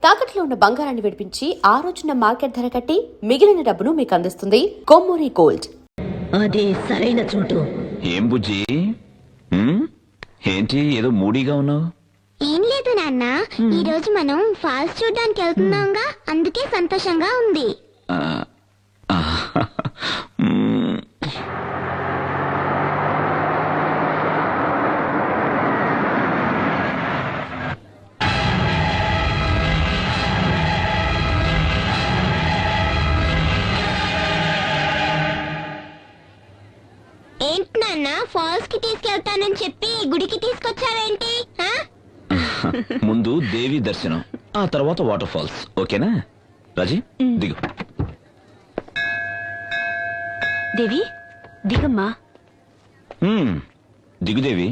తాకట్లో ఉన్న బంగారాన్ని విడిపించి ఆ రోజున మార్కెట్ ధర కట్టి మిగిలిన డబ్బును మీకు అందిస్తుంది కొమ్మూరి గోల్డ్. అదే సరైన చోటు. ఏం బుజ్జి, ఏంటి ఏదో మూడీగా ఉన్నావు? ఏం లేదు నాన్న, ఈ రోజు మనం ఫాల్స్ చూడడానికి వెళ్తున్నాంగా, అందుకే సంతోషంగా ఉంది. ఏంటి నాన్న, ఫాల్స్ కి తీసుకెళ్తానని చెప్పి గుడికి తీసుకొచ్చావేంటి? ముందు దేవి దర్శనం, ఆ తర్వాత వాటర్ ఫాల్స్. ఓకేనా రాజీ? దిగు. దేవి దిగమ్మా. దిగు దేవి.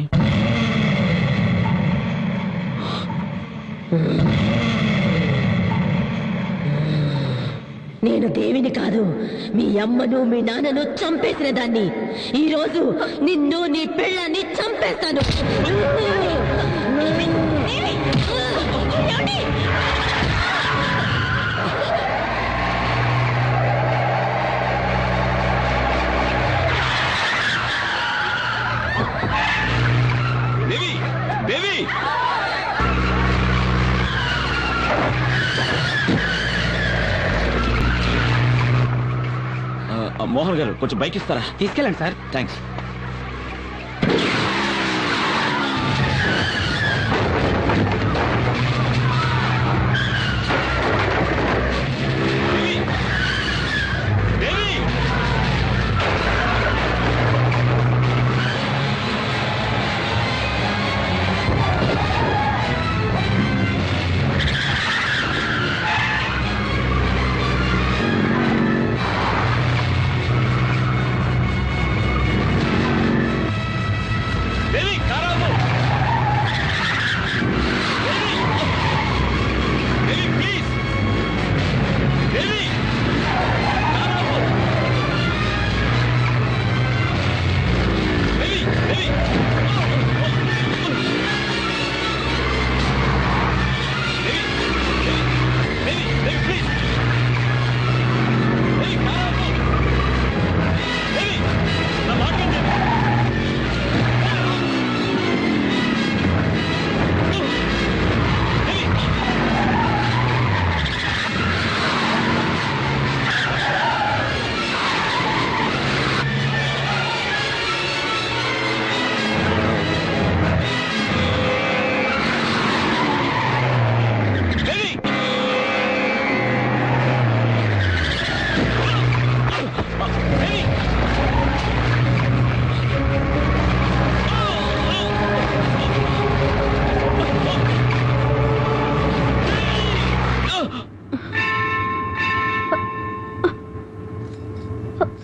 నేను దేవిని కాదు, మీ అమ్మను మీ నాన్నను చంపేసిన దాన్ని. ఈ రోజు నిన్ను నీ పెళ్ళాన్ని చంపేస్తాను. దేవి, దేవి. మోహన్ గారు కొంచెం బైక్ ఇస్తారా? తీసుకెళ్ళండి సార్. థ్యాంక్స్.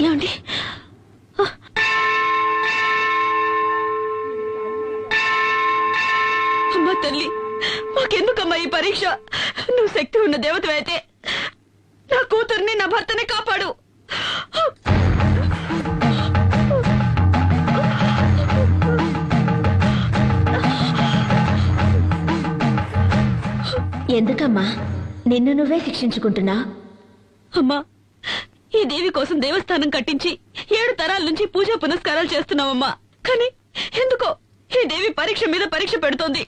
ఏమండి, అమ్మా తల్లి, మాకెందుకమ్మా ఈ పరీక్ష? నువ్వు శక్తి ఉన్న దేవతవైతే నా కూతుర్ని నా భర్తని కాపాడు. ఎందుకమ్మా నిన్ను నువ్వే శిక్షించుకుంటున్నా? అమ్మా, ఈ దేవి కోసం దేవస్థానం కట్టించి 7 తరాల నుంచి పూజా పునస్కారాలు చేస్తున్నావమ్మా. కానీ ఎందుకో ఈ దేవి పరీక్ష మీద పరీక్ష పెడుతోంది.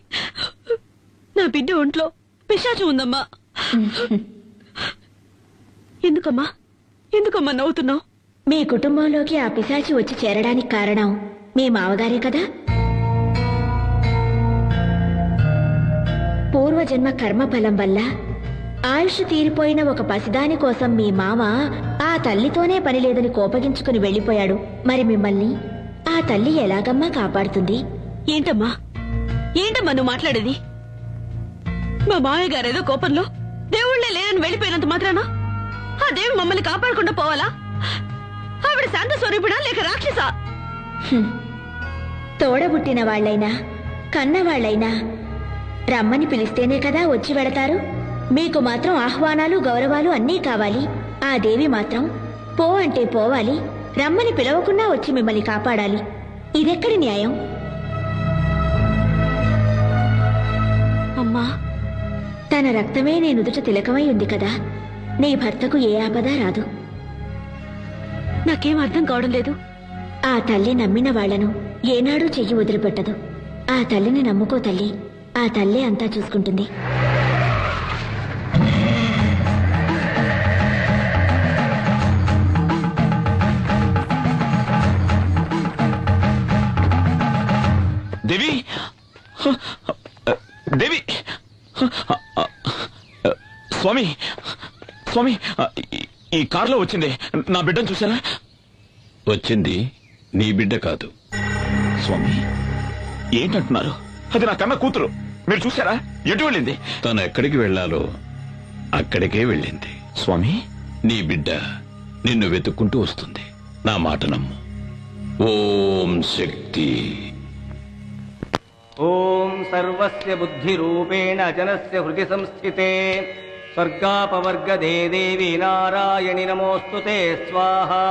నా బిడ్డ ఒంట్లో పిశాచం ఉందమ్మా. ఎందుకమ్మా ఎందుకమ్మా నవ్వుతున్నావు? మీ కుటుంబంలోకి ఆ పిశాచి వచ్చి చేరడానికి కారణం మీ మావగారే కదా. పూర్వజన్మ కర్మఫలం వల్ల ఆయుష్ తీరిపోయిన ఒక పసిదాని కోసం మీ మామ ఆ తల్లితోనే పనిలేదని కోపగించుకుని వెళ్లిపోయాడు. మరి మిమ్మల్ని ఆ తల్లి ఎలాగమ్మా కాపాడుతుంది? ఏంటమ్మా నువ్వు మాట్లాడేది? మా మామయ్య గారేదో కోపంలో దేవుళ్లే లేరని వెళ్లిపోయినంత మాత్రాన ఆ దేవి మమ్మల్ని కాపాడకుండా పోవాలా? ఆవిడ శాంత స్వరూపిడా లేక రాక్షసా? తోడబుట్టిన వాళ్లైనా కన్నవాళ్లైనా రమ్మని పిలిస్తేనే కదా వచ్చి వెళతారు. మీకు మాత్రం ఆహ్వానాలు గౌరవాలు అన్నీ కావాలి. ఆ దేవి మాత్రం పో అంటే పోవాలి, రమ్మని పిలవకుండా వచ్చి మిమ్మల్ని కాపాడాలి. ఇదెక్కడి న్యాయం? అమ్మా తన రక్తమే నీ నుదుట తిలకమై ఉంది కదా, నీ భర్తకు ఏ ఆపద రాదు. నాకేం అర్థం కావడం లేదు. ఆ తల్లి నమ్మిన వాళ్లను ఏనాడూ చెయ్యి వదిలిపెట్టదు. ఆ తల్లిని నమ్ముకో తల్లి, ఆ తల్లే అంతా చూసుకుంటుంది. దేవి దేవి స్వామి స్వామి, ఈ కారులో వచ్చింది నా బిడ్డను చూసారా? వచ్చింది నీ బిడ్డ కాదు. స్వామి ఏంటంటున్నారు? అది నా కన్న కూతురు. మీరు చూసారా? ఎటు వెళ్ళింది? తను ఎక్కడికి వెళ్ళాలో అక్కడికే వెళ్ళింది. స్వామి, నీ బిడ్డ నిన్ను వెతుక్కుంటూ వస్తుంది. నా మాట నమ్ము. ఓం శక్తి. ఓం సర్వస్య బుద్ధిరూపేణ జనస్య హృది సంస్థితే స్వర్గాపవర్గదే దేవి నారాయణి నమోస్తుతే స్వాహా.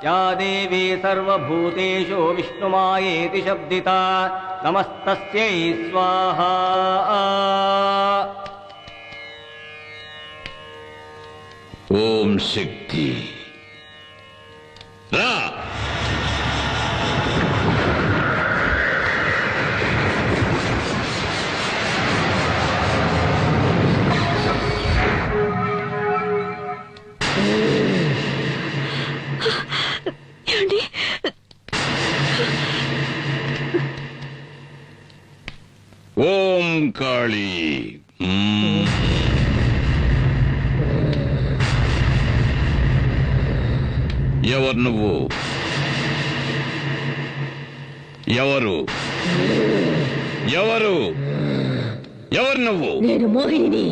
యా దేవీ సర్వభూతేషు విష్ణుమాయేతి శబ్దితా నమస్తస్యై స్వాహా. ఓం శక్తి. రా. ఏమండి? ఓం కాళీ. ఎవరు నువ్వు? ఎవరు ఎవరు ఎవరు నువ్వు? నేను మోహిని.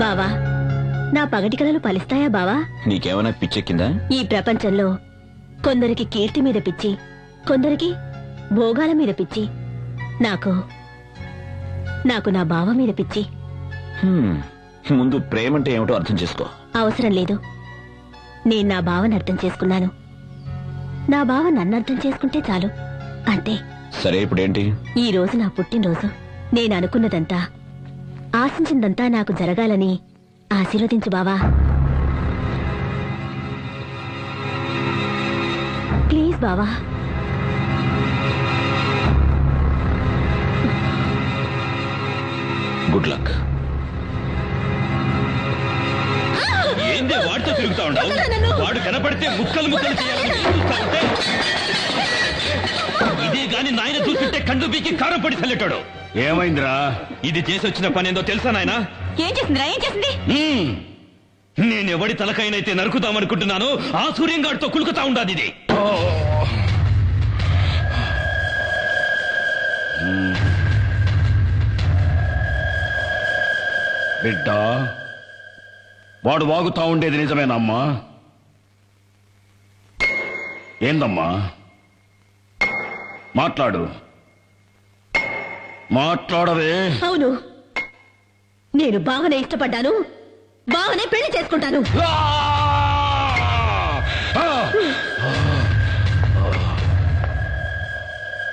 బావా, నా పగటి కలలు ఫలిస్తాయా బావా? నీకేమైనా పిచ్చెక్కిందా? ఈ ప్రపంచంలో కొందరికి కీర్తి మీద పిచ్చి, కొందరికి భోగాల మీద పిచ్చి, నాకు నా బావ మీద పిచ్చి. ముందు ప్రేమంటే ఏమిటో అర్థం చేసుకో. అవసరం లేదు. నేను నా బావని అర్థం చేసుకున్నాను. నా బావ నన్ను అర్థం చేసుకుంటే చాలు, అంతే. సరే, ఇప్పుడేంటి? ఈ రోజు నా పుట్టినరోజు. నేను అనుకున్నదంతా, ఆశించిందంతా నాకు జరగాలని ఆశీర్వదించు బావా. ప్లీజ్ బావా. Good luck. ఏంది వాడితో తిరుగుతా ఉండవు? వాడు కనపడితే ముక్కలు ముక్కలు చేయాలని చూస్తా ఉంటే, ఇదే గాని నాయన చూస్తుంటే కండు బీకి కారం పడి చల్లెటాడు. ఏమైందిరా? ఇది చేసి వచ్చిన పని ఏందో తెలుసా నాయన? ఏం చేసిందిరా? ఏం చేసింది? నేనెవడి తలకైనైతే నరుకుతామనుకుంటున్నాను, ఆ సూర్యంగాడితో కులుకుతా ఉండాది ఇది. బిడ్డ, వాడు వాగుతా ఉండేది నిజమేనమ్మా? ఏందమ్మా? మాట్లాడు, మాట్లాడవే. అవును, నేను బావనే ఇష్టపడ్డాను, బావనే పెళ్లి చేసుకుంటాను.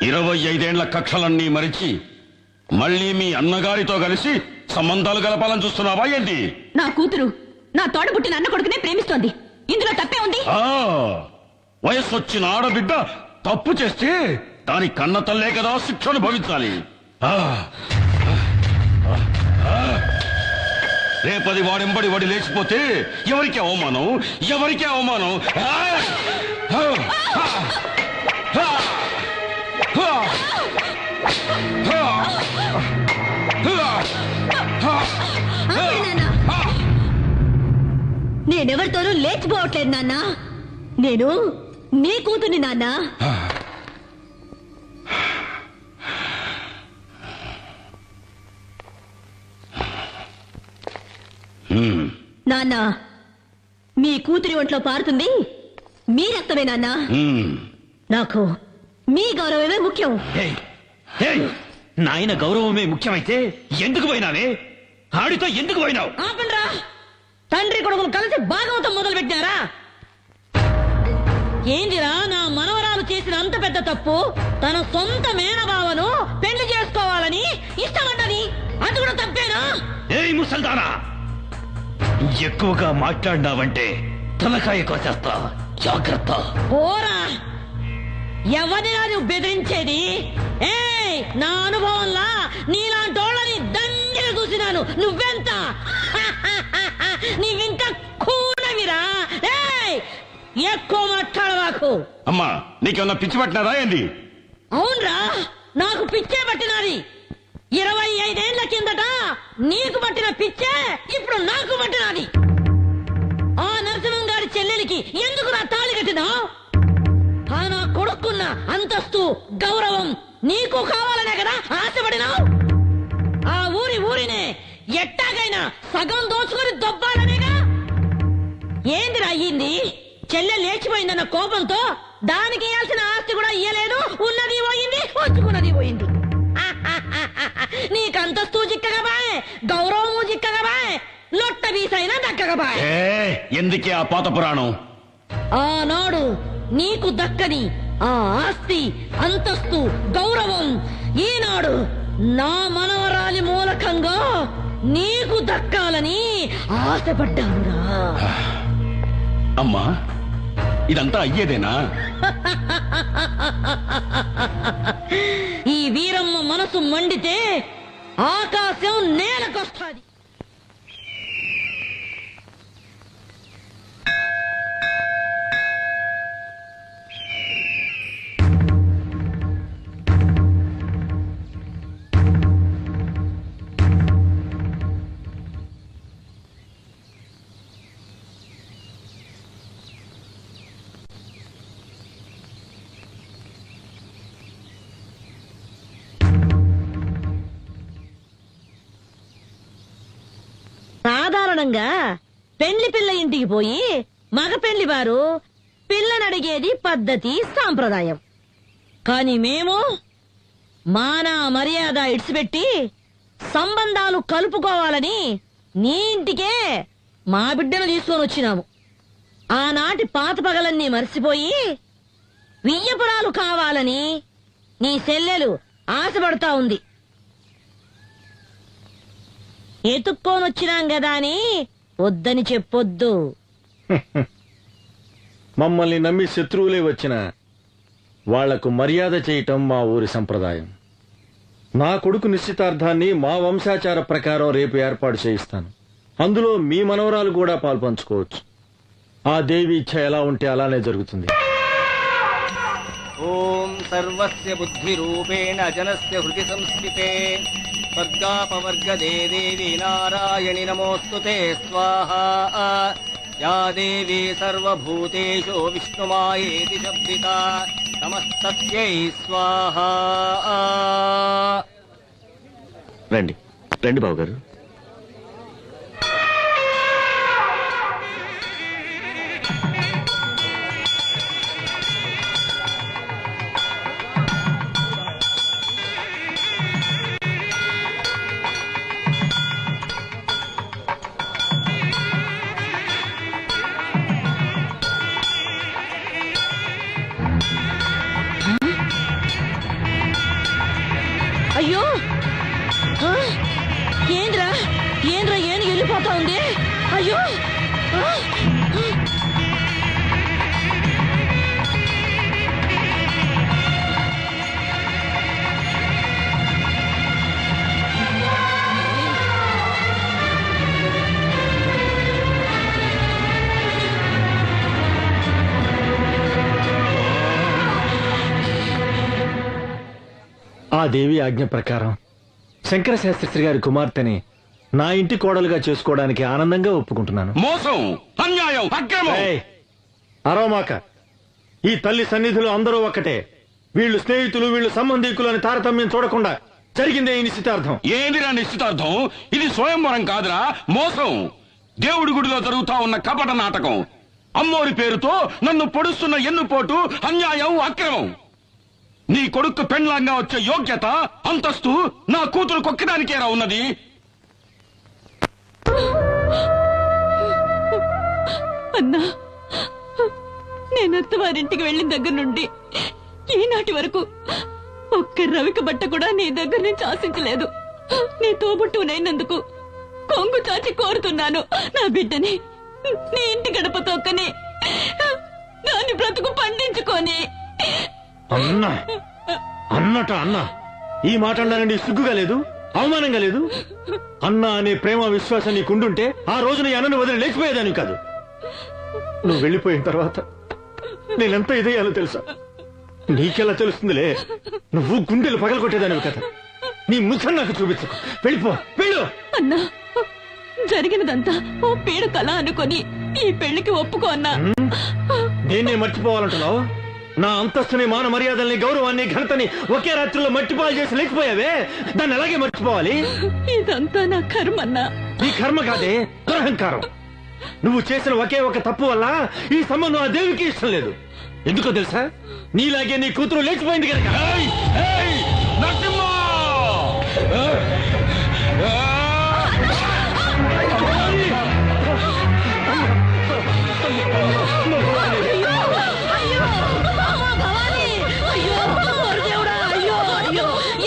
25 కక్షలన్నీ మరిచి మళ్ళీ మీ అన్నగారితో కలిసి సంబంధాలు గలపాలని చూస్తున్నావా ఏంటి? నా కూతురు నా తోడబుట్టిన అన్న కొడుకునే ప్రేమిస్తోంది. ఇందులో తప్పే ఉంది? వయస్సు వచ్చిన ఆడబిడ్డ తప్పు చేస్తే దాని కన్న తల్లే కదా శిక్షను భవించాలి. రేపది వాడెంబడి వాడి లేచిపోతే ఎవరికి అవమానం, ఎవరికి అవమానం? నేనెవరితోనూ లేచిపోవట్లేదు నాన్న. నేను నీ కూతుర్ని నాన్న. నాన్న, మీ కూతురి ఒంట్లో పారుతుంది మీ రక్తమే నాన్న. నాకు మీ గౌరవమే ముఖ్యం. నాయన గౌరవమే ముఖ్యమైతే ఎందుకు పోయినావే? ఆడితో ఎందుకు పోయినావు? ఆపండ్రా! తండ్రి కొడుకులు కలిసి భాగవతం మొదలు పెట్టారా? ఏందిరా నా మనవరాలు చేసిన అంత పెద్ద తప్పు? తన సొంత మేనబావను పెళ్లి చేసుకోవాలని ఇష్టపడ్డది, అది కూడా తప్పేనా? ఏయ్ ముసల్దానా, ఎక్కువగా మాట్లాడినావంటే తలకాయ కోసేస్తా, జాగ్రత్త. పోరా, ఎవరినా నువ్వు బెదిరించేది? ఏయ్, నా అనుభవంలా నీలాంటోళ్ళని దండిగా చూసినాను. నువ్వెంత? నీవింకా కూనవిరా. ఏయ్, ఎక్కువ మాట్లాడవాకు. అమ్మా, నీకేమన్నా పిచ్చి పట్టినారా ఏంది? అవునరా, నాకు పిచ్చే పట్టినది. 25 ఏళ్ల కిందట నీకు పట్టిన పిచ్చే ఇప్పుడు నాకు పట్టినది. ఆ నరసింహం గారి చెల్లెలికి ఎందుకు నా తాళి కట్టినావు? ఆ నా కొడుకున్న అంతస్తు, గౌరవం నీకు కావాలనే కదా ఆశపడినావు? ఆ ఊరినే ఎట్టాగైనా సగం దోచుకొని దొబ్బాలనేగా. ఏందిరా అయ్యింది? చెల్లె లేచిపోయిందన్న కోపంతో దానికి ఇయ్యాల్సిన ఆస్తి కూడా ఇయ్యలేదు. ఉన్నది పోయింది, వచ్చుకున్నది పోయింది. నీకంతస్తు చిక్కగా బాయ్, గౌరవము చిక్కగా బాయ్, లొట్ట వీసైనా దక్కగా బాయ్. ఎందుకే ఆ పాత పురాణం? ఆనాడు నీకు దక్కని ఆ ఆస్తి, అంతస్తు, గౌరవం ఈనాడు నా మనవరాలి మూలకంగా నీకు దక్కాలని ఆశపడ్డానురా. అమ్మా, ఇదంతా అయ్యేదేనా? ఈ వీరమ్మ మనసు మండితే ఆకాశం నేలకొస్తాది. సాధారణంగా పెళ్లి పిల్ల ఇంటికి పోయి మగ పెళ్లి వారు పిల్లనడిగేది పద్ధతి, సాంప్రదాయం. కాని మేము మాన మర్యాద ఇడిచిపెట్టి సంబంధాలు కలుపుకోవాలని నీ ఇంటికే మా బిడ్డను తీసుకొని వచ్చినాము. ఆనాటి పాత పగలన్నీ మర్చిపోయి వియ్యపురాలు కావాలని నీ చెల్లెలు ఆశపడతా ఉంది. ఎతుక్కోనొచ్చినాం గదా అని వద్దని చెప్పొద్దు. మమ్మల్ని నమ్మి శత్రువులే వచ్చిన వాళ్లకు మర్యాద చేయటం మా ఊరి సంప్రదాయం. నా కొడుకు నిశ్చితార్థాన్ని మా వంశాచార ప్రకారం రేపు ఏర్పాటు చేయిస్తాను. అందులో మీ మనవరాలు కూడా పాల్పంచుకోవచ్చు. ఆ దేవి ఇచ్ఛ ఎలా ఉంటే అలానే జరుగుతుంది. ఓం సర్వస్య బుద్ధి రూపేణ జనస్య హృది సంస్థితే స్వర్గాపవర్గదే దేవి నారాయణి నమోస్తుతే స్వాహా. యా దేవీ సర్వభూతేషు విష్ణుమాయేతి శబ్దితా నమస్తస్యై స్వాహా. రండి రండి బాబు గారు. అయ్యో, ఏంద్రా ఏంద్రా ఏను వెళ్ళిపోతా ఉంది. అయ్యో, ఆ దేవి ఆజ్ఞ ప్రకారం శంకర శాస్త్రి గారి కుమార్తెని నా ఇంటి కోడలుగా చేసుకోవడానికి ఆనందంగా ఒప్పుకుంటున్నాను. మోసం, అన్యాయం, అక్రమం. ఏయ్, అరవమాక. ఈ తల్లి సన్నిధిలో అందరూ ఒక్కటే. వీళ్ళు స్నేహితులు, వీళ్ళు సంబంధీకులు అని తారతమ్యం చూడకుండా జరిగిందే ఈ నిశ్చితార్థం. ఏందిరా నిశ్చితార్థం? ఇది స్వయంవరం కాదురా, మోసం. దేవుడి గుడిలో జరుగుతా ఉన్న కపట నాటకం. అమ్మోరి పేరుతో నన్ను పొడుస్తున్న ఎన్నుపోటు, అన్యాయం, అక్రమం. నీ కొడుకు పెండ్లాంగా వచ్చే యోగ్యత, అంతస్తు నా కూతురు కొక్కడానికేరా ఉన్నది. అన్నా, నేను అత్తవారింటికి వెళ్ళిన దగ్గర నుండి ఈనాటి వరకు ఒక్క రవిక బట్ట కూడా నీ దగ్గర నుంచి ఆశించలేదు. నీ తోబుట్టునైనందుకు కొంగు చాచి కోరుతున్నాను. నా బిడ్డని నీ ఇంటి గడప తొక్కని దాని బ్రతుకు పండించుకొని. అన్నా అన్నా ఈ మాట అన్నానండి, సిగ్గుగా లేదు, అవమానంగా లేదు? అన్నా అనే ప్రేమ విశ్వాసం నీకుండుంటే ఆ రోజున ఈ అన్నను వదిలి లేచిపోయేదాన్ని కాదు. నువ్వు వెళ్ళిపోయిన తర్వాత నేనెంత ఇదయ్యాలో తెలుసా? నీకెలా తెలుస్తుందిలే, నువ్వు గుండెలు పగలగొట్టేదానివి కదా. నీ ముఖం నాకు చూపించకు, వెళ్ళిపో, వెళ్ళు. అన్నా, జరిగినదంతా ఓ పీడ కళ అనుకొని ఈ పెళ్లికి ఒప్పుకో అన్నా. నేనే మర్చిపోవాలంటున్నావు? నా అంతస్తుని, మాన మర్యాదల్ని, గౌరవాన్ని, ఘనతని ఒకే రాత్రిలో మట్టిపాలు చేసి లేకపోయావే, దాన్ని అలాగే మర్చిపోవాలి? ఇదంతా నా కర్మ అన్నా. నీ కర్మ కాదే, దురహంకారం. నువ్వు చేసిన ఒకే ఒక తప్పు వల్ల ఈ సంబంధం ఆ దేవికి ఇష్టం లేదు. ఎందుకో తెలుసా? నీలాగే నీ కూతురు లేచిపోయింది కనుక. నరసింహ!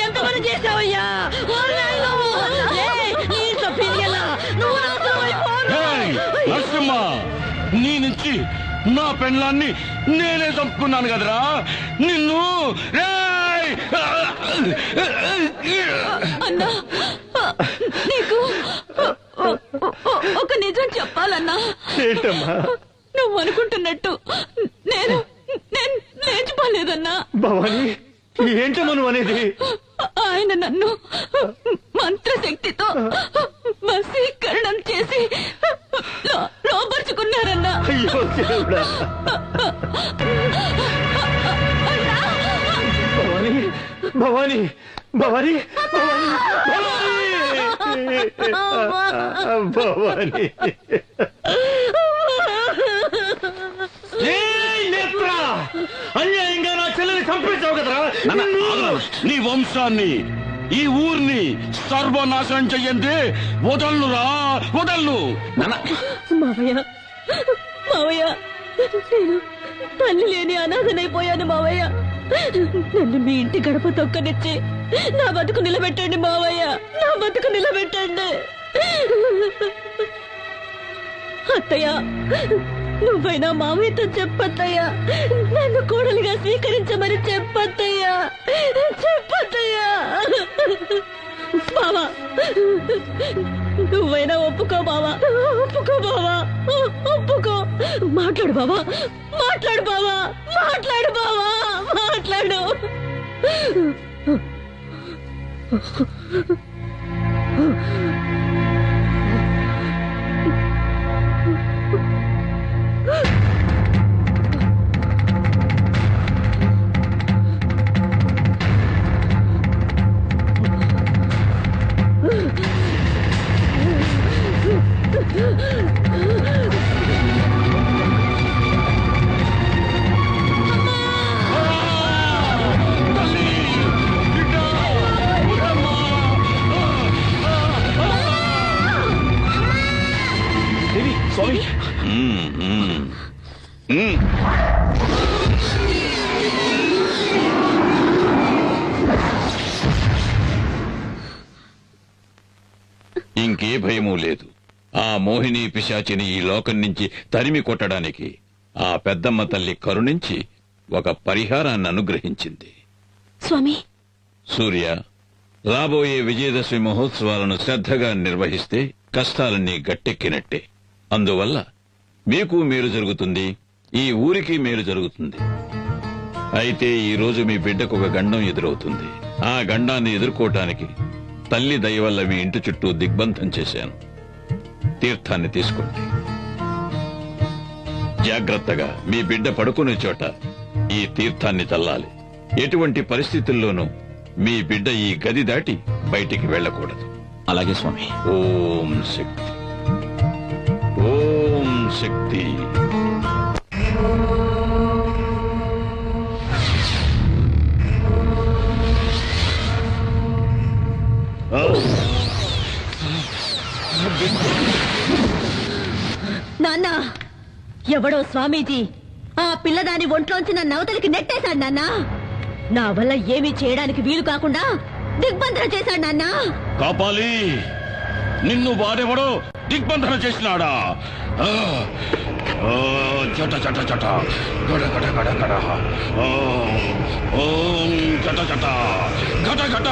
ఎంతమంది చేసావయ్యా? నరసింహ, నీ నుంచి నా పెళ్ళాన్ని నేనే చంపుకున్నాను కదరా నిన్ను. అన్నా, నీకు ఒక నిజం చెప్పాలన్నా. ఏంటమ్మా? నువ్వు అనుకుంటున్నట్టు నేను నేను లేచిపోలేదన్నా. భవాని, ఏంటమ్మా నువ్వు అనేది? ఆయన నన్ను మంత్రశక్తితో వశీకరణం చేసి లోపరుచుకున్నారన్నా. అయ్యో దేవుడా! భవాని, భవాని, భవాని, భవాని! అన్యాయంగా నా చెల్లెని చంపేశావు కదరా. నీ వంశాన్ని, ఈ ఊరిని సర్వనాశనం చెయ్యండి. వదల్లురా, వదల్లు. మావయ్య, మావయ్య, నేను తల్లి లేని అనాథనైపోయాను మావయ్య. నన్ను మీ ఇంటి గడప తొక్కనిచ్చి నా బతుకు నిలబెట్టండి మావయ్య, నా బతుకు నిలబెట్టండి. అత్తయ్య, నువ్వైనా మావయ్యతో చెప్పత్తయ్యా, నన్ను కోడలిగా స్వీకరించమని చెప్పత్తయ్యా, చెప్పత్తయ్యా. బావా, నువ్వైనా ఒప్పుకో బావా, ఒప్పుకో బావా, ఒప్పుకో. మాట్లాడు బావా, మాట్లాడు బావా, మాట్లాడు బావా, మాట్లాడు. స్వామి, ఇంకే భయమూ లేదు. ఆ మోహిని పిశాచిని ఈ లోకం నుంచి తరిమి కొట్టడానికి ఆ పెద్దమ్మ తల్లి కరుణించి ఒక పరిహారాన్ని అనుగ్రహించింది. స్వామి, సూర్య, రాబోయే విజయదశమి మహోత్సవాలను శ్రద్ధగా నిర్వహిస్తే కష్టాలన్నీ గట్టెక్కినట్టే. అందువల్ల మీకు మేలు జరుగుతుంది, ఈ ఊరికి మేలు జరుగుతుంది. అయితే ఈ రోజు మీ బిడ్డకు ఒక గండం ఎదురవుతుంది. ఆ గండాన్ని ఎదుర్కోవటానికి తల్లి దయ వల్ల మీ ఇంటి చుట్టూ దిగ్బంధం చేశాను. తీర్థాన్ని తీసుకోండి. జాగ్రత్తగా మీ బిడ్డ పడుకునే చోట ఈ తీర్థాన్ని చల్లాలి. ఎటువంటి పరిస్థితుల్లోనూ మీ బిడ్డ ఈ గది దాటి బయటికి వెళ్ళకూడదు. అలాగే స్వామి. ఓం శక్తి, ఓం శక్తి. నాన్న, ఎవడో స్వామీజీ ఆ పిల్లదాని ఒంట్లోంచి నన్ను అవతలికి నెట్టేశాడు నాన్న. నా వల్ల ఏమీ చేయడానికి వీలు కాకుండా దిగ్బంధన చేశాడు నాన్న. కాపాలి, నిన్ను వాడెవడో దిగ్బంధన చేసినాడా? ఆ, ఆ, చట చట చట గడ గడ గడ గడ ఓం చట చట గట గట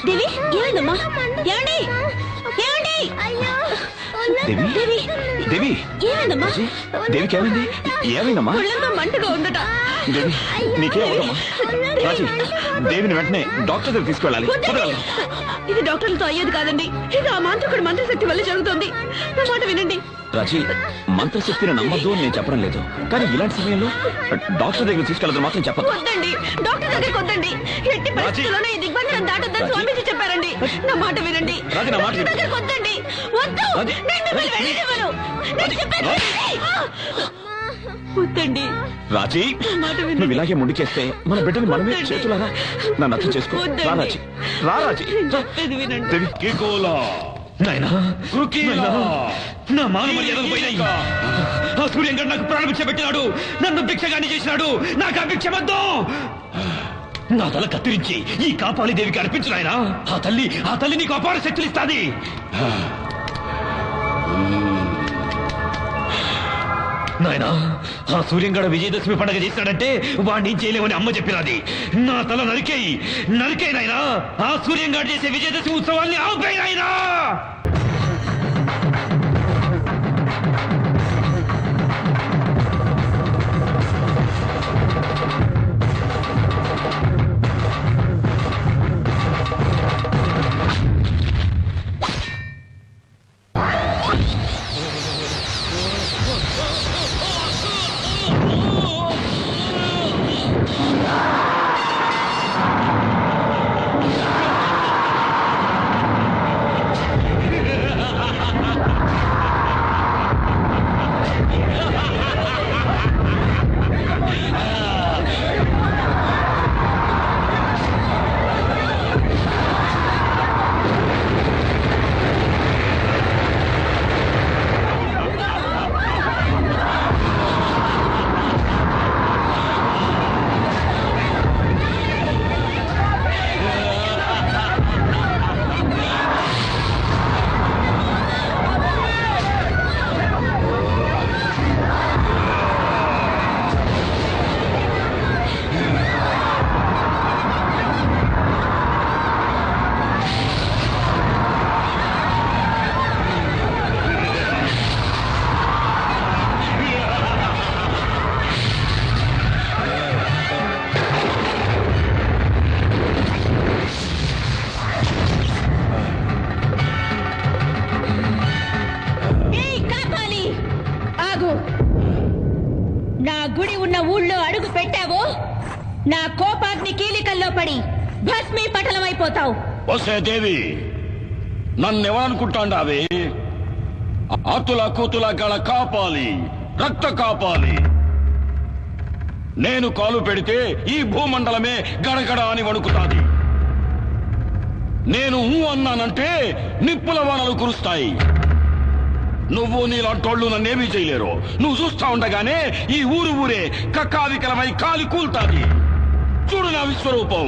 దేవి ఏమైందమ్మా? ఏమండి? ఏమండి? దేవి దేవి దేవి ఏమైందమ్మా? దేవికి ఏమైంది? ఏమైందమ్మా? ఒళ్ళంతా మంటగా ఉందట. దేవి నీకే అవదమ్మా? రాజీ, దేవిని వెంటనే డాక్టర్ దగ్గర తీసుకెళ్ళాలి. వద్దండి. ఇది డాక్టర్లతో అయ్యేది కాదండి. ఇది ఆ మాంత్రికుడి మంత్రశక్తి వల్ల జరుగుతుంది. నా మాట వినండి. రాజీ, మంత్రశక్తిని నమ్మద్దు అని నేను చెప్పడం లేదు, కానీ ఇలాంటి సమయంలో డాక్టర్ దగ్గర తీసుకెళ్ళదు మాత్రం చెప్పదు. వద్దండి, డాక్టర్ దగ్గరికి వద్దండి. ఎట్టి పరిస్థితుల్లోనూ ఈ దిగ్బంధనం దాటొద్దని స్వామీజీ చెప్పారండి. నా మాట వినండి. రాజీ, నా మాట డాక్టర్ దగ్గరికి వద్దండి. వద్దు, రాజీ, నేను మిమ్మల్ని రాజీ, వెళ్ళనివ్వను. నేను రాజీ, చెప్పేది రాజీ. వినండి. వద్దండి. రాజీ, మాట వినండి. నువ్వు ఇలాగే ముందుకేస్తే మన బిడ్డని మనమే వద్దండి. చేతులారా నన్ను అర్థం చేసుకో. వద్దండి. రా రాజీ, రా రాజీ. నేను చెప్పేది వినండి. దేవి, కికోలా నాయనా, కృకీలా నా మాన మర్యాదలు పోయినాయి. ఆ సూర్యంగడ్ నాకు ప్రాణభిక్ష పెట్టినాడు, నన్ను భిక్షగాన్ని చేసినాడు. నాకు ఆ భిక్ష వద్దు. నా తల కత్తిరించి ఈ కాపాలి దేవికి అర్పించు నాయనా. ఆ తల్లి నీకు అపార శక్తులు ఇస్తాది. నాయనా, ఆ సూర్యంగడ విజయదశమి పండుగ చేస్తాడంటే వాడిని చేయలేమని అమ్మ చెప్పినది. నా తల నరికేయి నాయనా. ఆ సూర్యంగడ చేసే విజయదశమి ఉత్సవాల్ని ఆపేయి నాయనా. నా గుడి ఉన్న ఊళ్ళో అడుగు పెట్టావో నా కోపాగ్ని కీలికల్లో పడి భస్మీ పటలమైపోతావు. వసే దేవి, నన్నెవరనుకుంటాండావే? ఆతుల కూతుల గల కాపాలి, రక్త కాపాలి. నేను కాలు పెడితే ఈ భూమండలమే గడగడ అని వణుకుతాది. నేను అన్నానంటే నిప్పుల వానలు కురుస్తాయి. నువ్వు నీలాంటోళ్ళు నన్నేమీ చేయలేరు. నువ్వు చూస్తా ఉండగానే ఈ ఊరే కక్కావికలమై కాలి కూల్తాది. చూడు నా విశ్వరూపం.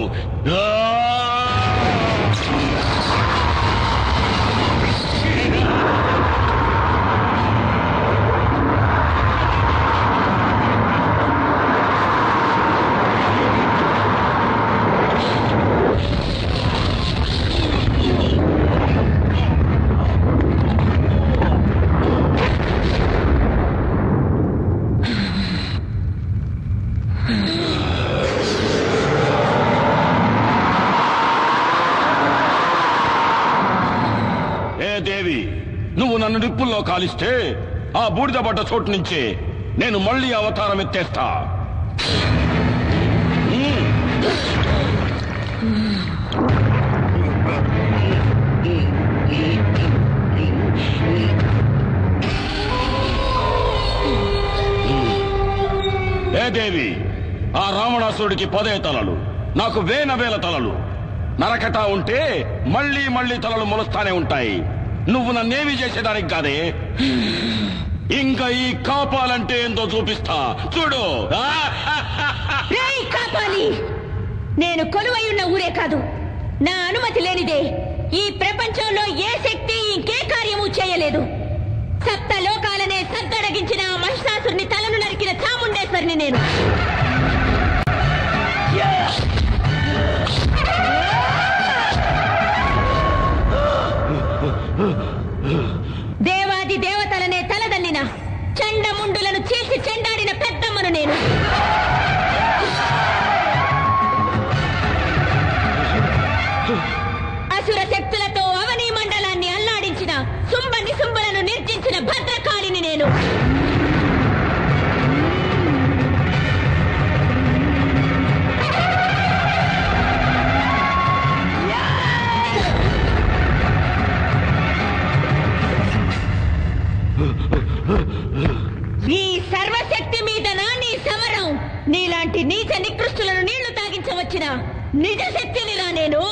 దేవి, నువ్వు నన్ను నిప్పుల్లో కాలిస్తే ఆ బూడిద పడ్డ చోటు నుంచే నేను మళ్ళీ అవతారం ఎత్తేస్తా. ఏ దేవి, ఆ రావణాసురుడికి 10 తలలు, నాకు వేల తలలు. నరకతా ఉంటే మళ్ళీ మళ్ళీ తలలు మొలుస్తానే ఉంటాయి. నువ్వు నన్నేమి చేసేదానికి కాదే. ఇంకా ఈ కాపాలంటే ఏందో చూపిస్తా చూడు. రేయ్ కాపాలి, నేను కొలువై ఉన్న ఊరే కాదు, నా అనుమతి లేనిదే ఈ ప్రపంచంలో ఏ శక్తి ఇంకే కార్యము చేయలేదు. సప్త లోకాలనే సద్దడగించిన ఆ మహిషాసురుని తలను నరికిన చాముండేశ్వరిని నేను. దేవాది దేవతలనే తలదన్నిన చండముండులను చీల్చి చెండాడిన పెద్దమ్మను నేను. అసుర శక్తులతో అవనీ మండలాన్ని అల్లాడించిన శుంభ నిశుంభులను నిర్జించిన భద్రకాళిని నేను. ఈ సర్వశక్తి మీద నీ సమరం. నీలాంటి నీచ నికృష్టులను నీళ్లు తాగించవచ్చిన నిజ శక్తినిరా నేను.